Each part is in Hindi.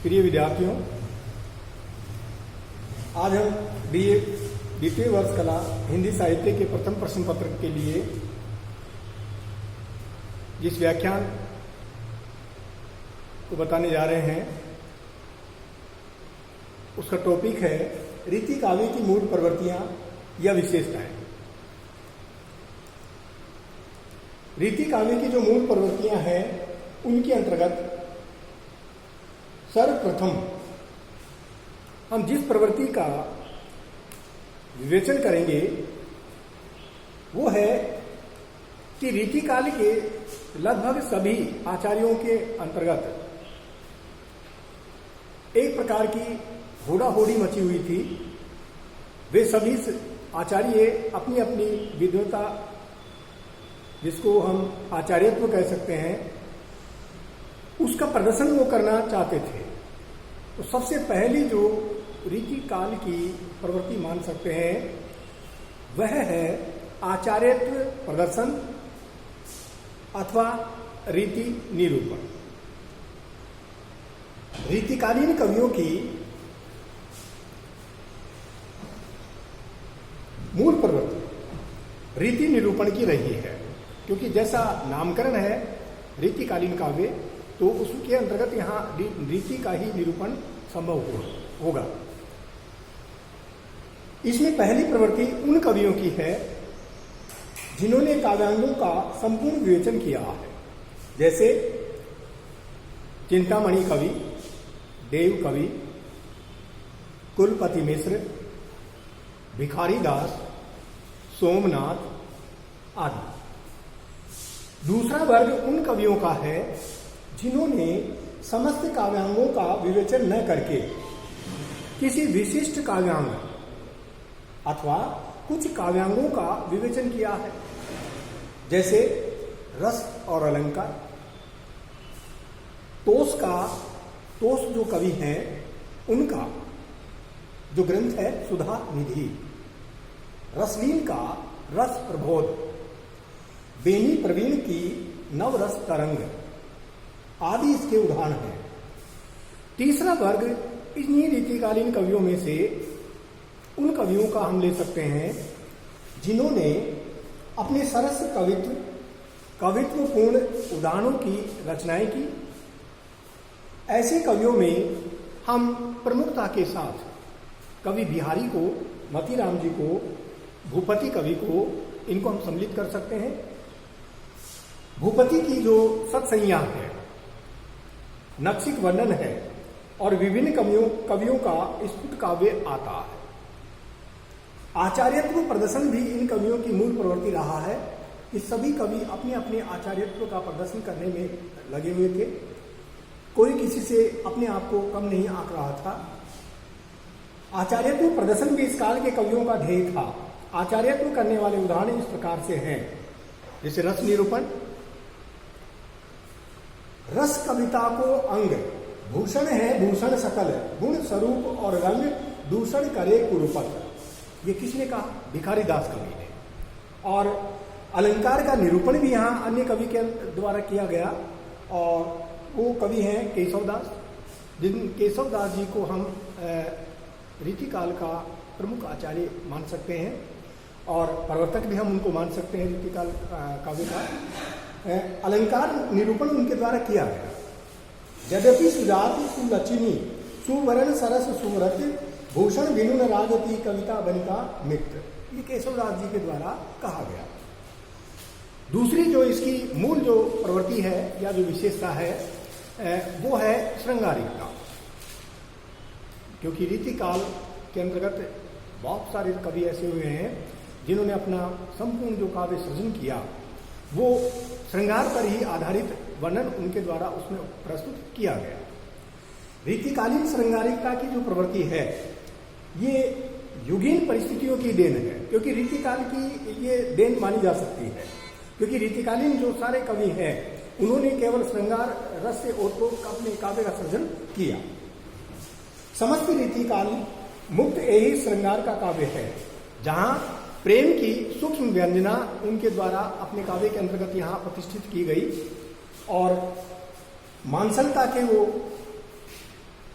प्रिय विद्यार्थियों, आज हम बीए द्वितीय वर्ष कला हिंदी साहित्य के प्रथम प्रश्न पत्र के लिए जिस व्याख्यान को बताने जा रहे हैं उसका टॉपिक है रीति काव्य की मूल प्रवृत्तियां या विशेषताएं। रीति काव्य की जो मूल प्रवृत्तियां हैं उनके अंतर्गत सर्वप्रथम हम जिस प्रवृत्ति का विवेचन करेंगे वो है कि रीतिकाल के लगभग सभी आचार्यों के अंतर्गत एक प्रकार की होड़ा होड़ी मची हुई थी। वे सभी आचार्य अपनी अपनी विद्वता, जिसको हम आचार्यत्व कह सकते हैं, उसका प्रदर्शन वो करना चाहते थे। तो सबसे पहली जो रीति काल की प्रवृत्ति मान सकते हैं वह है आचार्यत्व प्रदर्शन अथवा रीति निरूपण। रीतिकालीन कवियों की मूल प्रवृत्ति रीति निरूपण की रही है, क्योंकि जैसा नामकरण है रीतिकालीन काव्य, तो उसके अंतर्गत यहाँ रीति का ही निरूपण संभव होगा। इसमें पहली प्रवृत्ति उन कवियों की है जिन्होंने काव्यांगों का संपूर्ण विवेचन किया है, जैसे चिंतामणि कवि, देव कवि, कुलपति मिश्र, भिखारी दास, सोमनाथ आदि। दूसरा वर्ग उन कवियों का है जिन्होंने समस्त काव्यांगों का विवेचन न करके किसी विशिष्ट काव्यांग अथवा कुछ काव्यांगों का विवेचन किया है, जैसे रस और अलंकार। तोष जो कवि हैं उनका जो ग्रंथ है सुधा निधि, रसलीन का रस प्रबोध, बेनी प्रवीण की नवरस तरंग आदि इसके उदाहरण हैं। तीसरा वर्ग इन्हीं रीतिकालीन कवियों में से उन कवियों का हम ले सकते हैं जिन्होंने अपने सरस कवित्वपूर्ण उदाहरणों की रचनाएं की। ऐसे कवियों में हम प्रमुखता के साथ कवि बिहारी को, मतीराम जी को, भूपति कवि को, इनको हम सम्मिलित कर सकते हैं। भूपति की जो सत्संज्ञा है, नक्षिक वर्णन है और विभिन्न कवियों का स्फुट काव्य आता है। आचार्यत्व प्रदर्शन भी इन कवियों की मूल प्रवृत्ति रहा है कि सभी कवि अपने अपने आचार्यत्व का प्रदर्शन करने में लगे हुए थे। कोई किसी से अपने आप को कम नहीं आंक रहा था। आचार्यत्व प्रदर्शन भी इस काल के कवियों का ध्येय था। आचार्यत्व करने वाले उदाहरण इस प्रकार से हैं, जैसे रस निरूपण। रस कविता को अंग भूषण है, भूषण सकल गुण स्वरूप और रंग दूषण करे कुरूपत। ये किसने कहा? भिखारी दास कवि ने। और अलंकार का निरूपण भी यहाँ अन्य कवि के द्वारा किया गया, और वो कवि हैं केशवदास, जिन केशवदास जी को हम रीतिकाल का प्रमुख आचार्य मान सकते हैं और प्रवर्तक भी हम उनको मान सकते हैं रीतिकाल काव्य का। अलंकार निरूपण उनके द्वारा किया गया। यद्यपि सुजात सुलचिनी सुवर्ण सरस सुव्रत भूषण विनुन रागति कविता बनिका मित्र, ये केशवदास जी के द्वारा कहा गया। दूसरी जो इसकी मूल जो प्रवृत्ति है या जो विशेषता है वो है श्रृंगारिकता, क्योंकि रीतिकाल के अंतर्गत बहुत सारे कवि ऐसे हुए हैं जिन्होंने अपना संपूर्ण जो काव्य सृजन किया वो श्रृंगार पर ही आधारित वर्णन उनके द्वारा उसमें प्रस्तुत किया गया। रीतिकालीन श्रृंगारिकता की जो प्रवृत्ति है ये युगीन परिस्थितियों की देन है, क्योंकि रीतिकाल की ये देन मानी जा सकती है, क्योंकि रीतिकालीन जो सारे कवि हैं उन्होंने केवल श्रृंगार रस से ओतप्रोत अपने काव्य का सृजन किया। समस्त रीतिकाल मुक्त यही श्रृंगार का काव्य है, जहां प्रेम की सूक्ष्म व्यंजना उनके द्वारा अपने काव्य के अंतर्गत यहाँ प्रतिष्ठित की गई और मानसलता के वो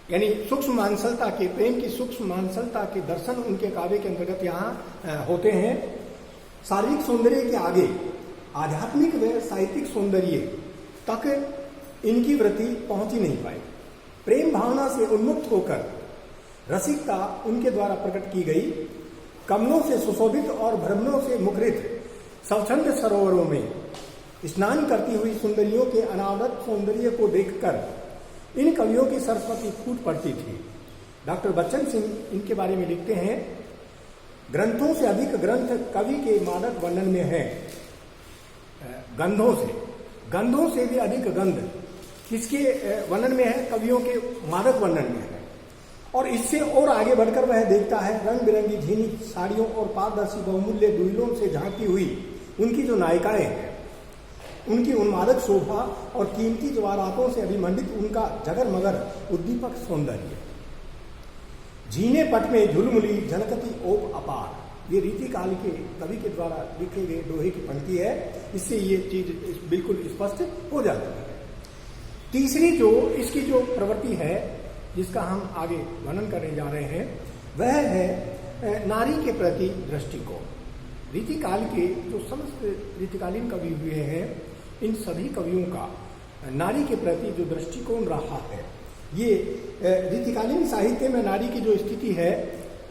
यानी सूक्ष्म मानसलता के, प्रेम की सूक्ष्म मानसलता के दर्शन उनके काव्य के अंतर्गत यहाँ होते हैं। शारीरिक सौंदर्य के आगे आध्यात्मिक व साहित्यिक सौंदर्य तक इनकी वृत्ति पहुंच ही नहीं पाई। प्रेम भावना से उन्मुक्त होकर रसिकता उनके द्वारा प्रकट की गई। कमलों से सुशोभित और भ्रमणों से मुखरित स्वच्छंद सरोवरों में स्नान करती हुई सुंदरियों के अनावरत सौंदर्य को देखकर इन कवियों की सरस्वती फूट पड़ती थी। डॉक्टर बच्चन सिंह इनके बारे में लिखते हैं, ग्रंथों से अधिक ग्रंथ कवि के मादक वर्णन में है। गंधों से भी अधिक गंध किसके वर्णन में है? कवियों के मादक वर्णन में है। और इससे और आगे बढ़कर वह देखता है रंग बिरंगी झीनी साड़ियों और पारदर्शी बहुमूल्य दुइलों से झांकी हुई उनकी जो नायिकाएं हैं, उनकी उन्मादक शोभा और कीमती जवाहरातों से अभिमंडित उनका जगर मगर उद्दीपक सौंदर्य। झीने पट में झुलमुली झलकती ओप अपार, ये रीतिकाल के कवि के द्वारा लिखे गए दोहे की पंक्ति है। इससे ये चीज बिल्कुल स्पष्ट हो जाती है। तीसरी जो इसकी जो प्रवृत्ति है जिसका हम आगे वर्णन करने जा रहे हैं, वह है नारी के प्रति दृष्टिकोण। रीतिकाल के जो समस्त रीतिकालीन कवि हुए हैं, इन सभी कवियों का नारी के प्रति जो दृष्टिकोण रहा है, ये रीतिकालीन साहित्य में नारी की जो स्थिति है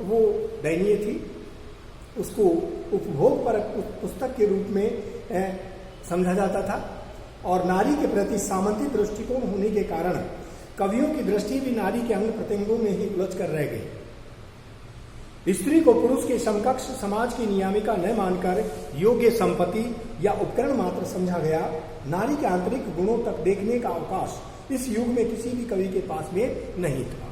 वो दयनीय थी। उसको उपभोग पर पुस्तक के रूप में समझा जाता था और नारी के प्रति सामंती दृष्टिकोण होने के कारण कवियों की दृष्टि भी नारी के अंग प्रत्यंगों में ही उलझ कर रह गई। स्त्री को पुरुष के समकक्ष समाज की नियामिका न मानकर योग्य संपत्ति या उपकरण मात्र समझा गया। नारी के आंतरिक गुणों तक देखने का अवकाश इस युग में किसी भी कवि के पास में नहीं था।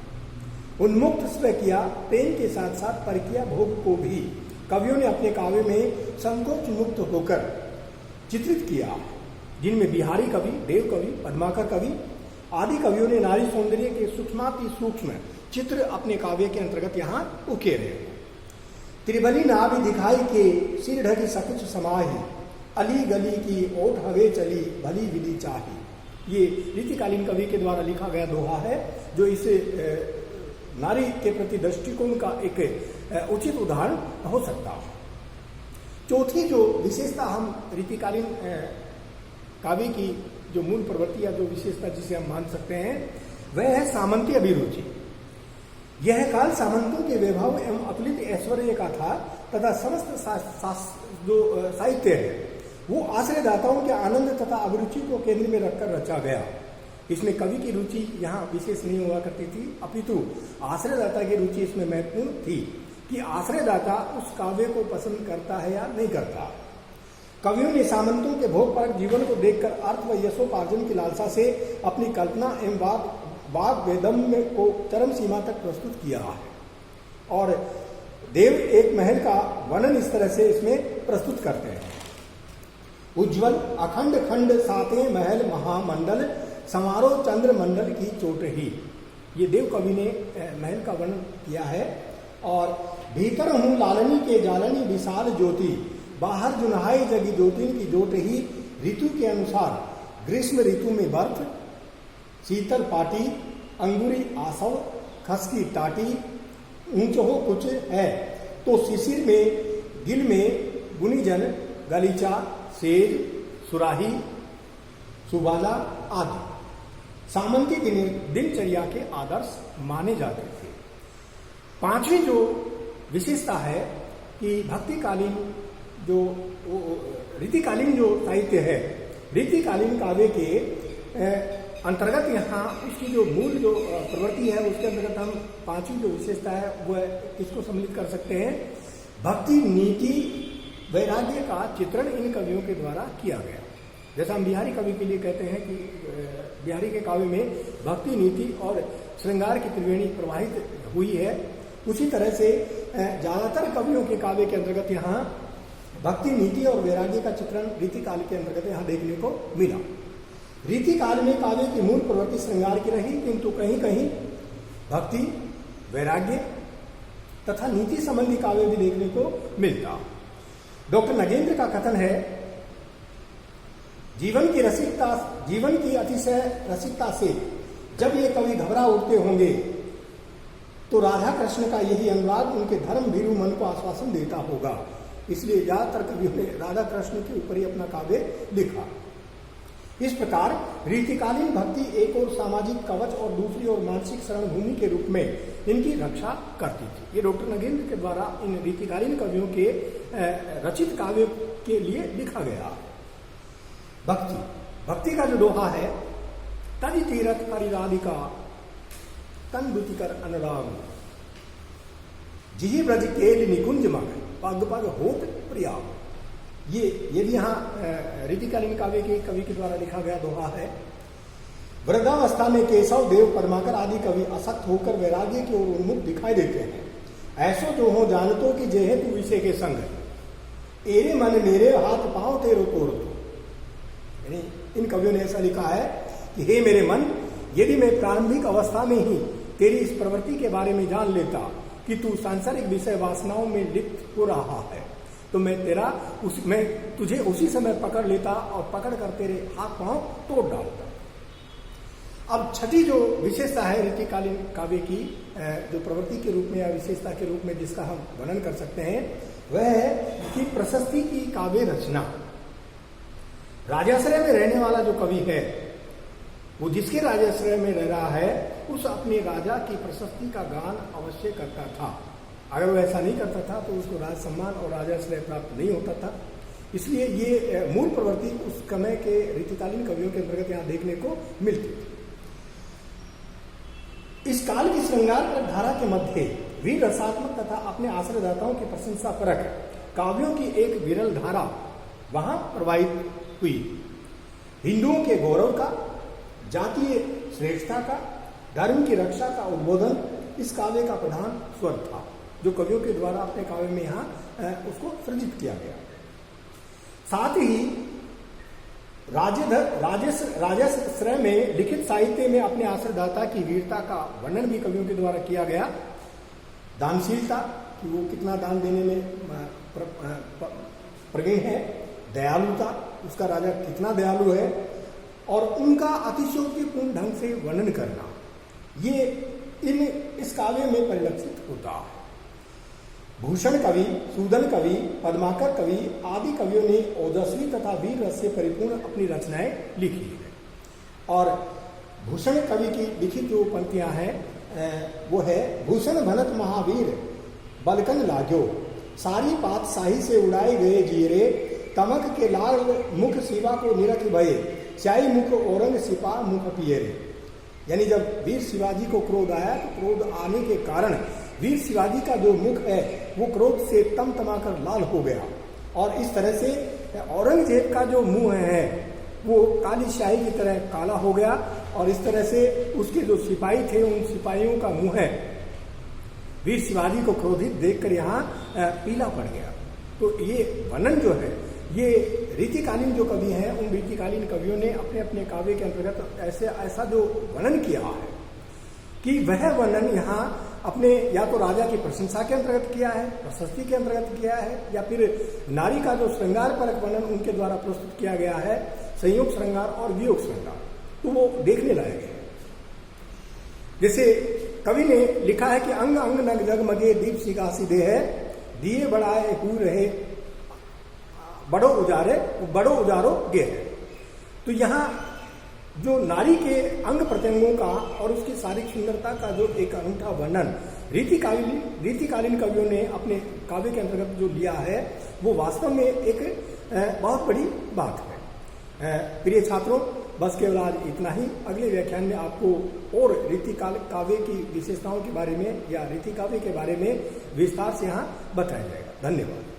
उन्मुक्त स्व किया प्रेम के साथ साथ परकिया भोग को भी कवियों ने अपने काव्य में संकोच मुक्त होकर चित्रित किया, जिनमें बिहारी कवि, देव कवि, पद्माकर कवि आदि कवियों ने नारी सौंदर्य के सूक्ष्माति सूक्ष्म चित्र अपने काव्य के अंतर्गत यहाँ उकेरे। त्रिबली नाभि दिखाई के सिर ढकी सकुच समाही, अली गली की ओठ हवे चली भली विधि चाही। ये रीतिकालीन कवि के द्वारा लिखा गया दोहा है, जो इसे नारी के प्रति दृष्टिकोण का एक उचित उदाहरण हो सकता है। चौथी जो विशेषता हम रीतिकालीन काव्य की जो मूल प्रवृत्ति या जो विशेषता जिसे हम मान सकते हैं, वह है सामंती अभिरुचि। यह काल सामंतों के वैभव एवं अतुलित ऐश्वर्य का था तथा समस्त जो साहित्य है वो आश्रयदाताओं के आनंद तथा अभिरुचि को केंद्र में रखकर रचा गया। इसमें कवि की रुचि यहाँ विशेष नहीं हुआ करती थी, अपितु आश्रयदाता की रुचि इसमें महत्वपूर्ण थी कि आश्रयदाता उस काव्य को पसंद करता है या नहीं करता। कवियों ने सामंतों के भोगपरक जीवन को देखकर अर्थ व यशोपार्जन की लालसा से अपनी कल्पना एवं वाद वेदम को चरम सीमा तक प्रस्तुत किया है। और देव एक महल का वर्णन इस तरह से इसमें प्रस्तुत करते हैं। उज्ज्वल अखंड खंड सातें महल महामंडल समारोह चंद्र मंडल की चोट ही, ये देव कवि ने महल का वर्णन किया है। और भीतर हूं लालनी के जालनी विशाल ज्योति, बाहर जुनहाई जगी ज्योतिन की जोट ही, ऋतु के अनुसार ग्रीष्म ऋतु में बर्फ, शीतल पाटी, अंगूरी आसव, खसकी टाटी, ऊंच हो कुछ है तो शिशिर में गिल में गुनीजन, गलीचा, सेज, सुराही, सुबाला आदि सामंती दिनचर्या के आदर्श माने जाते थे। पांचवी जो विशेषता है कि भक्तिकालीन जो रीतिकालीन जो साहित्य है, रीतिकालीन काव्य के अंतर्गत यहाँ उसकी जो मूल जो प्रवृत्ति है उसके अंतर्गत हम पांचवी जो विशेषता है वह किसको सम्मिलित कर सकते हैं? भक्ति, नीति, वैराग्य का चित्रण इन कवियों के द्वारा किया गया। जैसा हम बिहारी कवि के लिए कहते हैं कि बिहारी के काव्य में भक्ति, नीति और श्रृंगार की त्रिवेणी प्रवाहित हुई है, उसी तरह से ज्यादातर कवियों के काव्य के अंतर्गत यहाँ भक्ति, नीति और वैराग्य का चित्रण रीतिकाल के अंतर्गत यहाँ देखने को मिला। रीतिकाल में काव्य की मूल प्रवृत्ति श्रृंगार की रही, किंतु कहीं कहीं भक्ति, वैराग्य तथा नीति संबंधी काव्य भी देखने को मिलता। डॉक्टर नगेंद्र का कथन है, जीवन की अतिशय रसिकता से जब ये कवि घबरा उठते होंगे तो राधा कृष्ण का यही अनुराग उनके धर्म भीरू मन को आश्वासन देता होगा। इसलिए ज्यादातर कवियों ने राधा कृष्ण के ऊपर ही अपना काव्य लिखा। इस प्रकार रीतिकालीन भक्ति एक और सामाजिक कवच और दूसरी ओर मानसिक शरण भूमि के रूप में इनकी रक्षा करती थी। ये डॉक्टर नगेंद्र के द्वारा इन रीतिकालीन कवियों के रचित काव्य के लिए लिखा गया। भक्ति का जो दोहा है, तनि तीरथ परिराधिका तन दुतिकर अनुराग, जिहि ब्रज केल निकुंज मग पग पग होत प्रिया। ये भी यहाँ रीतिकालीन काव्य के कवि के द्वारा लिखा गया दोहा है। वृद्धावस्था में केशव देव पद्माकर आदि कवि असक्त होकर वैराग्य की ओर उन्मुख दिखाई देते हैं। ऐसो जो हो जानतो कि जेहे तू विषय के संग, एरे मन मेरे हाथ पांव तेरो तोड़ दो। यानी इन कवियों ने ऐसा लिखा है कि हे मेरे मन, यदि मैं प्रारंभिक अवस्था में ही तेरी इस प्रवृत्ति के बारे में जान लेता कि तू सांसारिक विषय वासनाओं में लिप्त हो रहा है, तो मैं तुझे उसी समय पकड़ लेता और पकड़ कर तेरे हाथ पांव तोड़ डालता। अब छठी जो विशेषता है रीतिकालीन काव्य की, जो प्रवृत्ति के रूप में या विशेषता के रूप में जिसका हम वर्णन कर सकते हैं, वह है कि प्रशस्ति की काव्य रचना। राजाश्रय में रहने वाला जो कवि है, वो जिसके राजाश्रय में रह रहा है, उस अपने राजा की प्रशस्ति का गान अवश्य करता था। अगर वो ऐसा नहीं करता था तो उसको राज सम्मान और राजाश्रय प्राप्त नहीं होता था। इसलिए ये मूल प्रवृत्ति उस समय के रीतिकालीन कवियों के अंतर्गत यहाँ देखने को मिलती थी। इस काल की श्रृंगार धारा के मध्य वीर रसात्मक तथा अपने आश्रयदाताओं की प्रशंसा परक काव्यों की एक विरल धारा वहां प्रवाहित हुई। हिंदुओं के गौरव का, जातीय श्रेष्ठता का, धर्म की रक्षा का उद्बोधन इस काव्य का प्रधान स्वर था, जो कवियों के द्वारा अपने काव्य में यहाँ उसको सृजित किया गया। साथ ही राजश्रय में लिखित साहित्य में अपने आश्रयदाता की वीरता का वर्णन भी कवियों के द्वारा किया गया। दानशीलता, कि वो कितना दान देने में प्रवीण है, दयालुता, उसका राजा कितना दयालु है, और उनका अतिशयोक्तिपूर्ण ढंग से वर्णन करना, ये इस काव्य में परिलक्षित होता है। भूषण कवि, सूदन कवि, पद्माकर कवि आदि कवियों ने ओजस्वी तथा वीर रस से परिपूर्ण अपनी रचनाएं लिखी है। और भूषण कवि की लिखित जो पंक्तियां हैं वो है, भूषण भनत महावीर बलकन लाग्यो, सारी पात शाही से उड़ाए गए जीरे, तमक के लाल मुख शिवा को निरख भये, स्याही मुख औरंग सिपा मुख पियरे। यानी जब वीर शिवाजी को क्रोध आया तो क्रोध आने के कारण वीर शिवाजी का जो मुख है वो क्रोध से तमतमाकर लाल हो गया, और इस तरह से औरंगजेब का जो मुंह है वो काली स्याही की तरह काला हो गया, और इस तरह से उसके जो सिपाही थे उन सिपाहियों का मुंह है वीर शिवाजी को क्रोधित देखकर यहाँ पीला पड़ गया। तो ये वर्णन जो है, ये रीतिकालीन जो कवि हैं उन रीतिकालीन कवियों ने अपने अपने काव्य के अंतर्गत ऐसा जो वर्णन किया है कि वह वर्णन यहाँ अपने या तो राजा की प्रशंसा के अंतर्गत किया है, प्रशस्ति के अंतर्गत किया है, या फिर नारी का जो श्रृंगार परक वर्णन उनके द्वारा प्रस्तुत किया गया है, संयोग श्रृंगार और वियोग श्रृंगार, तो वो देखने लायक है। जैसे कवि ने लिखा है कि अंग अंग नग जगमगे दीप सिगासी दे है, दिए बढ़ाए हु रहे बड़ो उजारो गे है। तो यहाँ जो नारी के अंग प्रत्यंगों का और उसकी शारीरिक सुंदरता का जो एक अनूठा वर्णन रीतिकालीन कवियों ने अपने काव्य के अंतर्गत जो लिया है, वो वास्तव में एक बहुत बड़ी बात है। प्रिय छात्रों, बस केवल आज इतना ही। अगले व्याख्यान में आपको और रीतिकाल काव्य की विशेषताओं के बारे में या रीति काव्य के बारे में विस्तार से यहाँ बताया जाएगा। धन्यवाद।